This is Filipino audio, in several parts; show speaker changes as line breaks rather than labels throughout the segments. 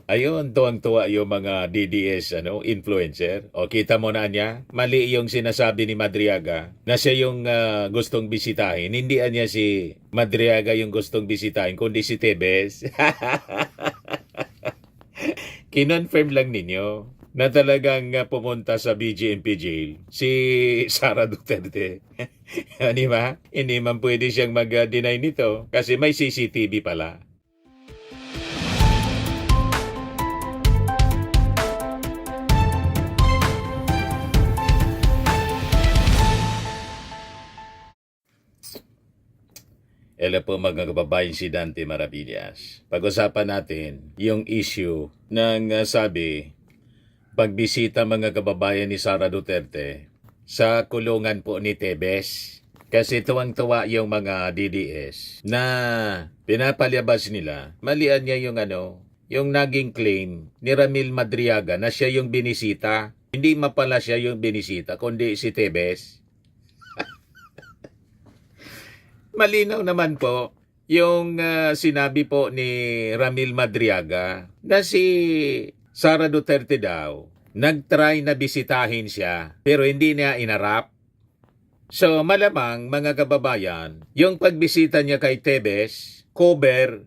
Ayun, tuwang-tuwa yung mga DDS influencer. O kita mo na niya, mali yung sinasabi ni Madriaga na siya yung gustong bisitahin. Hindi niya si Madriaga yung gustong bisitahin, kundi si Tebes. Kinonfirm lang ninyo na talagang pumunta sa BGMP jail si Sara Duterte. Di ba? Hindi man pwede siyang mag-deny nito kasi may CCTV pala. Hello po mga kababayan, si Dante Maravillas. Pag-usapan natin yung issue ng sabi, pagbisita mga kababayan ni Sara Duterte sa kulungan po ni Tebes. Kasi tuwang-tuwa yung mga DDS na pinapalyabas nila. Malian niya yung naging claim ni Ramil Madriaga na siya yung binisita. Hindi mapala siya yung binisita, kundi si Tebes. Malinaw naman po yung sinabi po ni Ramil Madriaga na si Sara Duterte daw nagtry na bisitahin siya pero hindi niya inarap. So malamang mga kababayan, yung pagbisita niya kay Tebes, cover.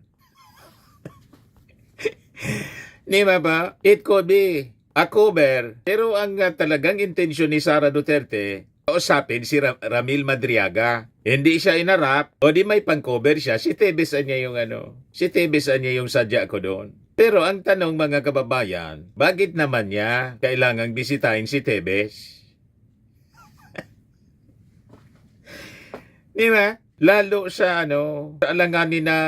Di ba? It could be a cover. Pero ang talagang intensyon ni Sara Duterte, kausapin si Ramil Madriaga. Hindi siya inarap, o di may pang-cover siya, si Tebes niya yung si Tebes niya yung sadya ko doon. Pero ang tanong mga kababayan, bakit naman niya kailangang bisitahin si Tebes? Di ba? Lalo sa sa alanganin na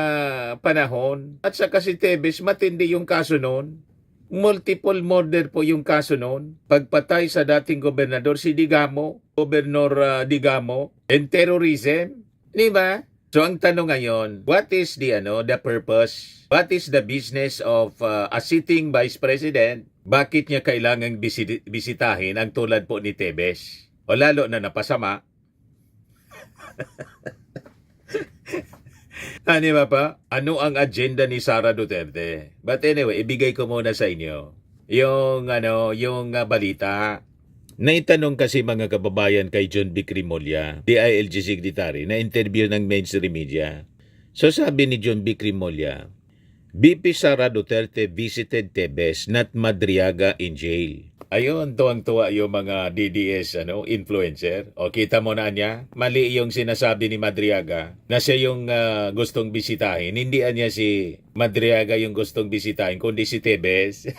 panahon, at saka si Tebes matindi yung kaso noon. Multiple murder po yung kaso noon. Pagpatay sa dating gobernador si Digamo, Gobernador Digamo, and terrorism. Di ba? So ang tanong ngayon, what is the purpose? What is the business of a sitting vice president? Bakit niya kailangang bisitahin ang tulad po ni Tebes? O lalo na napasama. Di ba pa? Ano ang agenda ni Sara Duterte? But anyway, ibigay ko muna sa inyo yung balita. Naitanong kasi mga kababayan kay John B. Crimolia, DILG Secretary, na interview ng mainstream media. So sabi ni John B. Crimolia, VP Sara Duterte visited Tebes, not Madriaga in jail. Ayun, tuwang-tuwa yung mga DDS influencer. O kita mo na niya, mali yung sinasabi ni Madriaga na siya yung gustong bisitahin. Hindi niya si Madriaga yung gustong bisitahin, kundi si Tebes.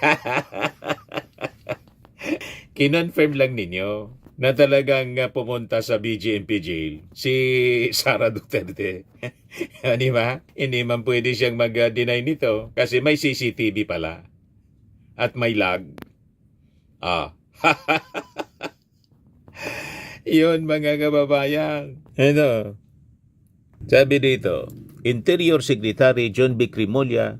Kinonfirm lang ninyo na talagang pumunta sa BGMP jail si Sara Duterte. Di ba? Hindi man pwede siyang mag-deny nito kasi may CCTV pala at may lag. Yun mga kababayan. Sabi dito, Interior Secretary John B. Crimolia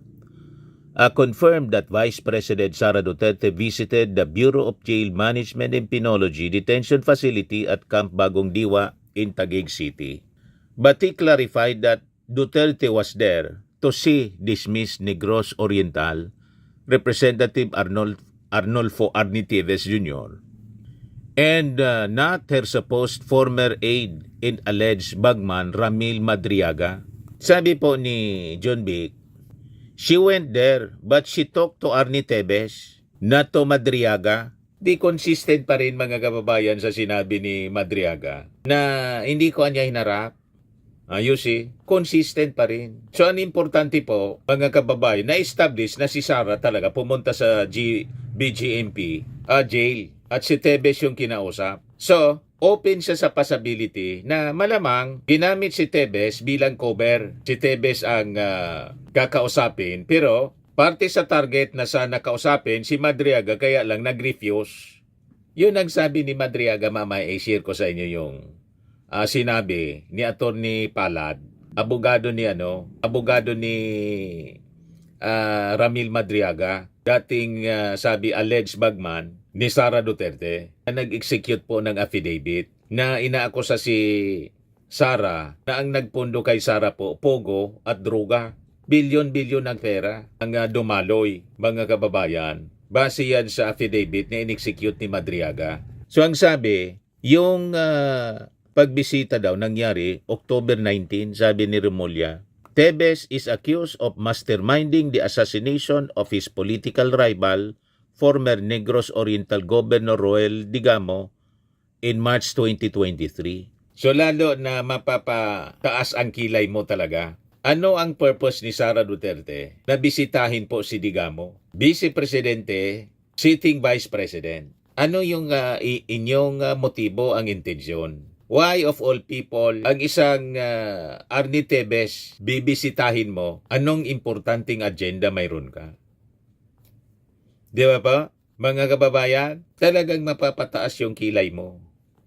confirmed that Vice President Sara Duterte visited the Bureau of Jail Management and Penology Detention Facility at Camp Bagong Diwa in Taguig City. But he clarified that Duterte was there to see dismissed Negros Oriental Representative Arnolfo Arnitieves Jr. and not her supposed former aide in alleged bagman Ramil Madriaga. Sabi po ni John B., she went there but she talked to Arnitieves, not to Madriaga. Di consistent pa rin mga kababayan sa sinabi ni Madriaga na hindi ko niya hinarap. You see, consistent pa rin. So, ang importante po, mga kababayan, na-establish na si Sara talaga pumunta sa BGMP jail at si Tebes yung kinausap. So, open siya sa possibility na malamang ginamit si Tebes bilang cover. Si Tebes ang kakausapin, pero parte sa target na sana kausapin si Madriaga kaya lang nag-refuse. Yun ang sabi ni Madriaga, mamaya i-share ko sa inyo yung sinabi ni Attorney Palad, abogado ni Ramil Madriaga, dating sabi alleged bagman ni Sara Duterte, na nag-execute po ng affidavit na inaakusa si Sara na ang nagpundo kay Sara po pogo at droga. Bilyon-bilyon ng pera ang dumaloy, mga kababayan. Base yan sa affidavit na in-execute ni Madriaga. So ang sabi, yung pagbisita daw nangyari October 19, sabi ni Remulla, Tebes is accused of masterminding the assassination of his political rival, former Negros Oriental Governor Roel Digamo, in March 2023. So lalo na mapapataas ang kilay mo talaga. Ano ang purpose ni Sara Duterte na bisitahin po si Digamo? Vice Presidente, sitting Vice President. Ano yung inyong motibo, ang intensyon? Why of all people, ang isang Arnie Tebes, bibisitahin mo, anong importanteng agenda mayroon ka? Di ba pa? Mga kababayan, talagang mapapataas yung kilay mo.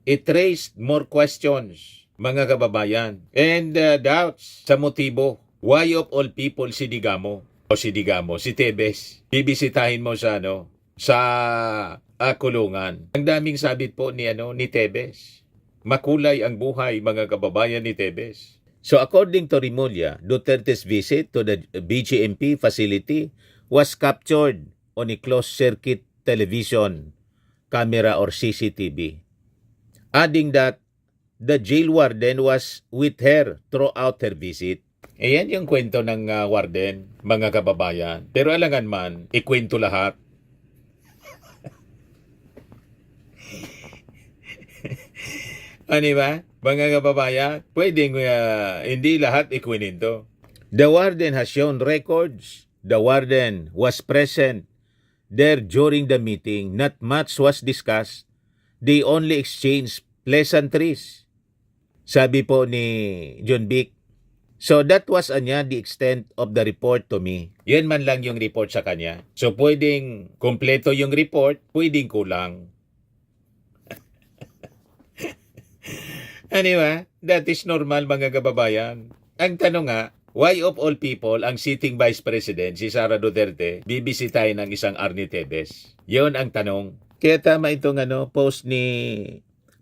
It raised more questions, mga kababayan, and doubts sa motibo. Why of all people si Digamo? O si Digamo, si Tebes, bibisitahin mo sa kulungan. Ang daming sabit po ni Tebes. Makulay ang buhay, mga kababayan, ni Tebes. So according to Remulla, Duterte's visit to the BGMP facility was captured on a closed-circuit television camera or CCTV. Adding that the jail warden was with her throughout her visit. Ayan yung kwento ng warden, mga kababayan. Pero alangan man, ikwento lahat. Ano ba? Mga kababayan, pwedeng hindi lahat ikwininto. The warden has shown records. The warden was present there during the meeting. Not much was discussed. They only exchanged pleasantries. Sabi po ni John Vic. So that was the extent of the report to me. Yan man lang yung report sa kanya. So pwedeng kompleto yung report, pwedeng kulang. Anyway, that is normal, mga kababayan. Ang tanong nga, why of all people ang sitting Vice President, si Sara Duterte, bibisitahin ng isang Arnie Tebes? Yun ang tanong. Kaya tama itong post ni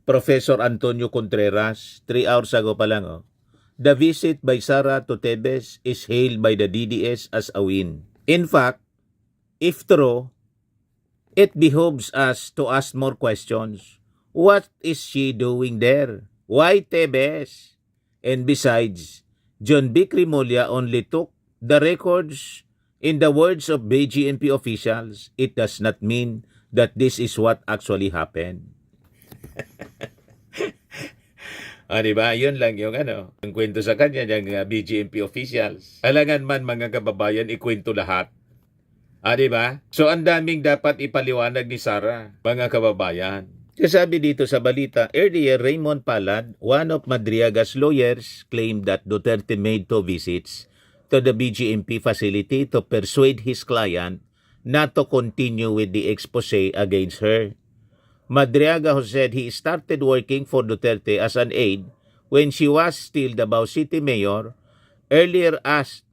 Professor Antonio Contreras 3 hours ago pa lang. The visit by Sara to Tebes is hailed by the DDS as a win. In fact, if true, it behooves us to ask more questions. What is she doing there? Why Tebes? And besides, John Vic Remulla only took the records. In the words of BGMP officials, it does not mean that this is what actually happened. Diba? Yun lang yung yung kwento sa kanya ng BGMP officials. Alangan man, mga kababayan, ikwento lahat. Diba? So ang daming dapat ipaliwanag ni Sara, mga kababayan. Sabi dito sa balita, earlier Raymond Palad, one of Madriaga's lawyers, claimed that Duterte made 2 visits to the BGMP facility to persuade his client not to continue with the expose against her. Madriaga, who said he started working for Duterte as an aide when she was still Davao City Mayor, earlier asked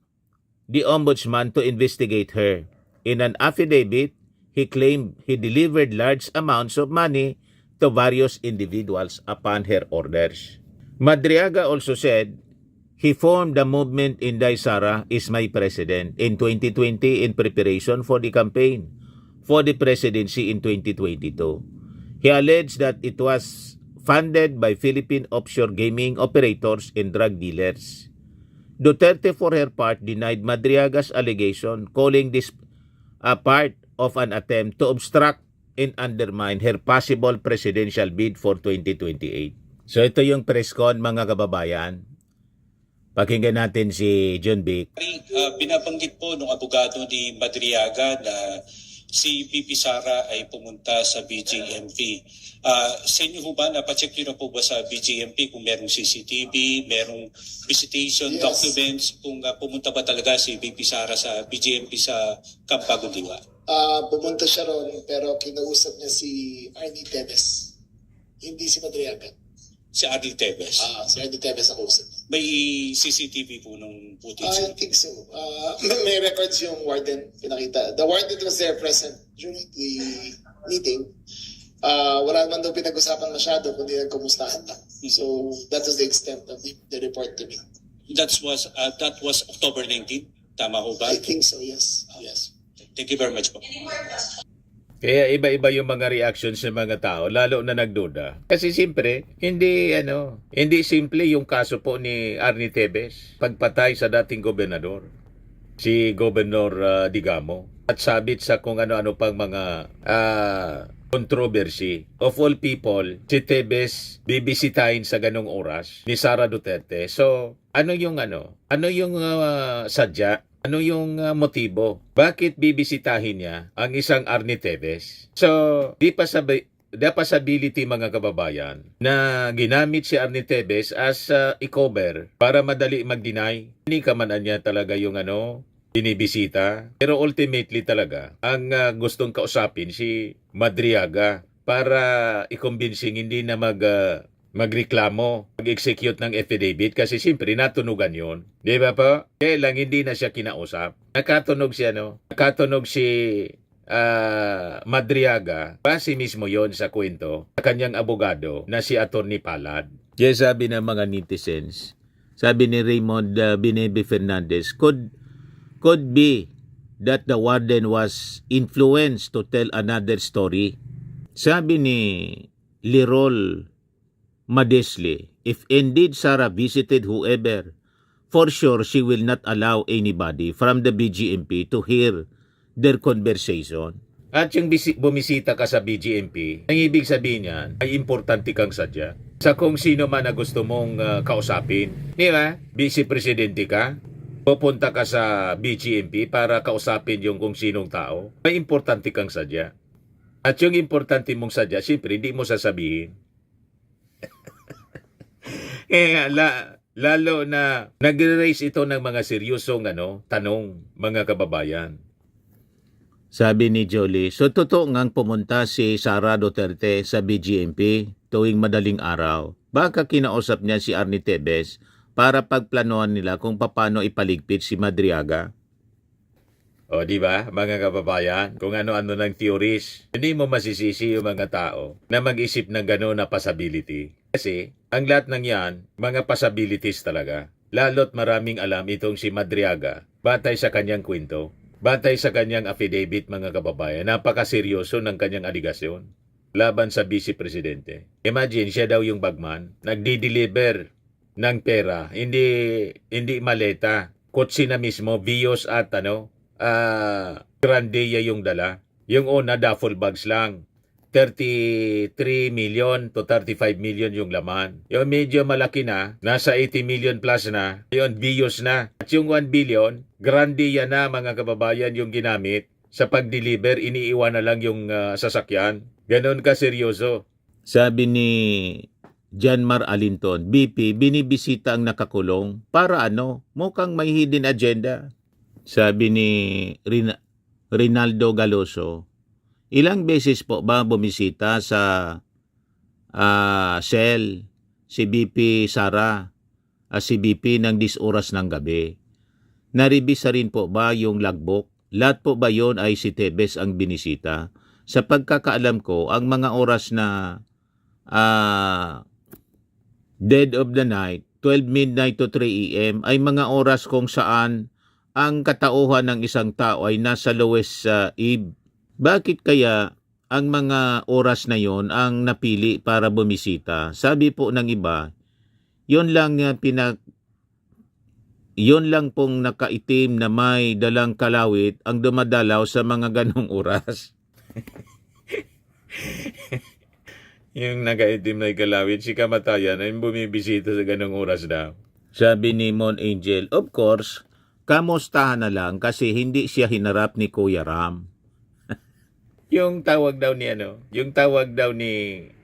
the ombudsman to investigate her. In an affidavit, he claimed he delivered large amounts of money to various individuals upon her orders. Madriaga also said he formed the movement Inday Sara is my president in 2020 in preparation for the campaign for the presidency in 2022. He alleged that it was funded by Philippine offshore gaming operators and drug dealers. Duterte, for her part, denied Madriaga's allegation, calling this a part of an attempt to obstruct and undermine her possible presidential bid for 2028. So ito yung press con, mga kababayan. Pakinggan natin si John Vic.
Binabanggit po ng abogado ni Madriaga na si VP Sara ay pumunta sa BGMP. Sa inyo po ba, napacheck nyo na po ba sa BGMP kung merong CCTV, merong visitation documents, kung pumunta ba talaga si VP Sara sa BGMP sa Camp Bagong Diwa?
Pumunta siya ron, pero kinausap niya si Arnie Tebes, hindi si Madriaga.
Si Arnie Tebes?
Si Arnie Tebes ako usap.
May CCTV po nung footage?
I think so. May records yung warden, pinakita. The warden was there present during the meeting. Wala naman daw pinag-usapan masyado, kundi nagkumustahan lang. So that was the extent of the report to me.
That was October 19? Tama ho ba?
I think so, yes. Yes.
Thank you very much po.
Kaya iba-iba yung mga reactions ng mga tao, lalo na nagduda. Kasi siyempre, hindi simple yung kaso po ni Arnie Tevez, pagpatay sa dating gobernador, si Gobernador Digamo, at sabit sa kung ano-ano pang mga controversy. Of all people, si Tevez bibisitahin sa ganong oras ni Sara Duterte. So, ano yung sadya? Ano yung motibo? Bakit bibisitahin niya ang isang Arnie Tevez? So, the possibility mga kababayan na ginamit si Arnie Tevez as i-cover para madali mag-deny. Hindi ka man niya talaga yung binibisita. Pero ultimately talaga, ang gustong kausapin si Madriaga para i-convincing hindi na magreklamo, mag-execute ng affidavit kasi siyempre natunugan yon. Di ba po? Kaya lang hindi na siya kinausap. Nakatunog si Madriaga, base mismo yon sa kwento sa kanyang abogado na si Attorney Palad. Kaya sabi ng mga netizens, sabi ni Raymond Binebe Fernandez, could be that the warden was influenced to tell another story. Sabi ni Lirol Madesli, if indeed Sara visited whoever, for sure she will not allow anybody from the BGMP to hear their conversation. At yung bumisita ka sa BGMP, ang ibig sabihin niyan ay importante kang sadya sa kung sino man na gusto mong kausapin. Di ba? Vice Presidente ka, pupunta ka sa BGMP para kausapin yung kung sinong tao. May importante kang sadya. At yung importante mong sadya, siyempre hindi mo sasabihin. Lalo na nag-raise ito ng mga seryosong tanong, mga kababayan. Sabi ni Jolie, so totoo ngang pumunta si Sara Duterte sa BGMP tuwing madaling araw. Baka kinausap niya si Arnie Tevez para pagplanuhan nila kung paano ipaligpit si Madriaga. O di ba, mga kababayan, kung ano-ano ng theories, hindi mo masisisi yung mga tao na mag-isip ng gano'n na possibility. Kasi, ang lahat ng yan, mga possibilities talaga. Lalo't maraming alam itong si Madriaga, batay sa kanyang kwento, batay sa kanyang affidavit, mga kababayan, napakaseryoso ng kanyang aligasyon laban sa Vice Presidente. Imagine, siya daw yung bagman, nagdi-deliver ng pera, hindi maleta, kotse na mismo, Vios at Grandeya yung dala. Yung una, duffel bags lang. 33 million to 35 million yung laman. Yung medyo malaki na, nasa 80 million plus na, yun, Vios na. At yung 1 billion, Grandeya na, mga kababayan, yung ginamit. Sa pag-deliver, iniiwan na lang yung sasakyan. Ganon ka seryoso. Sabi ni Janmar Alinton, BP, binibisita ang nakakulong para mukhang may hidden agenda. Sabi ni Rinaldo Galoso, ilang beses po ba bumisita sa cell si BP Sara, si BP ng 10 oras ng gabi? Naribisa rin po ba yung logbook? Lahat po ba yon ay si Tevez ang binisita? Sa pagkakaalam ko, ang mga oras na dead of the night, 12 midnight to 3 a.m. ay mga oras kung saan ang katauhan ng isang tao ay nasa lowest eve. Bakit kaya ang mga oras na yon ang napili para bumisita? Sabi po ng iba, yon lang pong nakaitim na may dalang kalawit ang dumadalaw sa mga ganong oras. Yung nakaitim na kalawit, si kamatayan ay bumibisita sa ganong oras daw. Sabi ni Mon Angel, of course, kamustahan na lang kasi hindi siya hinarap ni Kuya Ram. yung tawag daw ni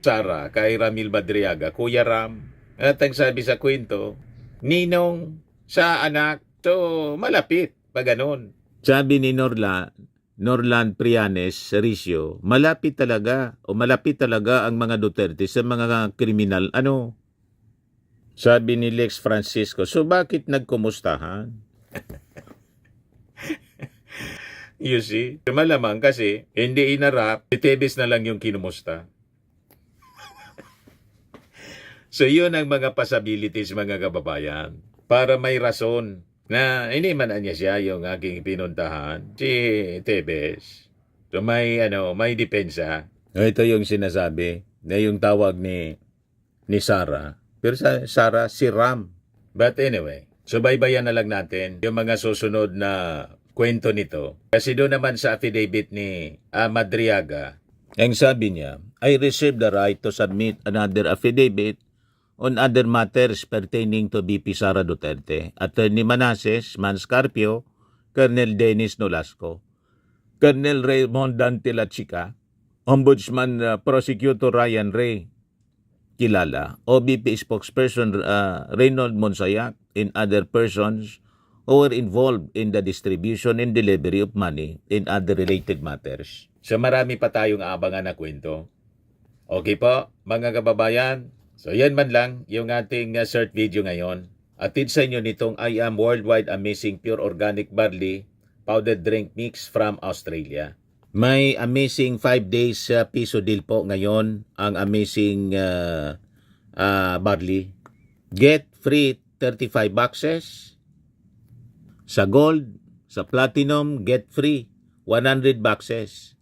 Sara kay Ramil Madriaga, Kuya Ram. At ang sabi sa kwento, ninong sa anak. So, malapit pa ganon. Sabi ni Norland Prianes Ricio, malapit talaga ang mga Duterte sa mga kriminal. Sabi ni Lex Francisco, so bakit nagkumustahan? You see? Malamang kasi hindi inarap, si Tevez na lang yung kinumusta. So yun ang mga possibilities, mga kababayan. Para may rason na inimanan niya siya yung aking pinuntahan, si Tebes. So may depensa. Ito yung sinasabi na yung tawag ni Sara. Pero sa Sara, si Ram. But anyway, subaybayan na lang natin yung mga susunod na kwento nito. Kasi doon naman sa affidavit ni Madriaga, ang sabi niya, I reserve the right to submit another affidavit on other matters pertaining to VP Sara Duterte, Attorney Manases Manscarpio, Colonel Dennis Nolasco, Colonel Raymond Dante Lachica, Ombudsman Prosecutor Ryan Ray Kilala, OBP spokesperson Reynold Monsayak, and other persons who were involved in the distribution and delivery of money in other related matters. So marami pa tayong abangan na kwento. Okay po, mga kababayan. So yan man lang yung ating short video ngayon. Atid sa inyo nitong I Am Worldwide Amazing Pure Organic Barley Powdered Drink Mix from Australia. May amazing 5 days piso deal po ngayon ang amazing barley. Get free 35 boxes. Sa gold, sa platinum, get free 100 boxes.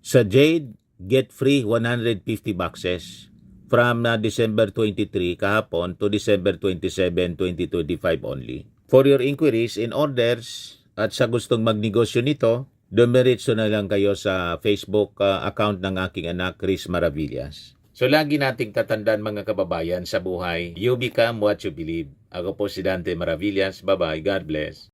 Sa jade, get free 150 boxes from December 23 kahapon to December 27, 2025 only. For your inquiries and orders at sa gustong magnegosyo nito, dumiretso na lang kayo sa Facebook account ng aking anak, Chris Maravillas. So lagi nating tatandaan mga kababayan sa buhay, you become what you believe. Ako po si Dante Maravillas. Bye-bye. God bless.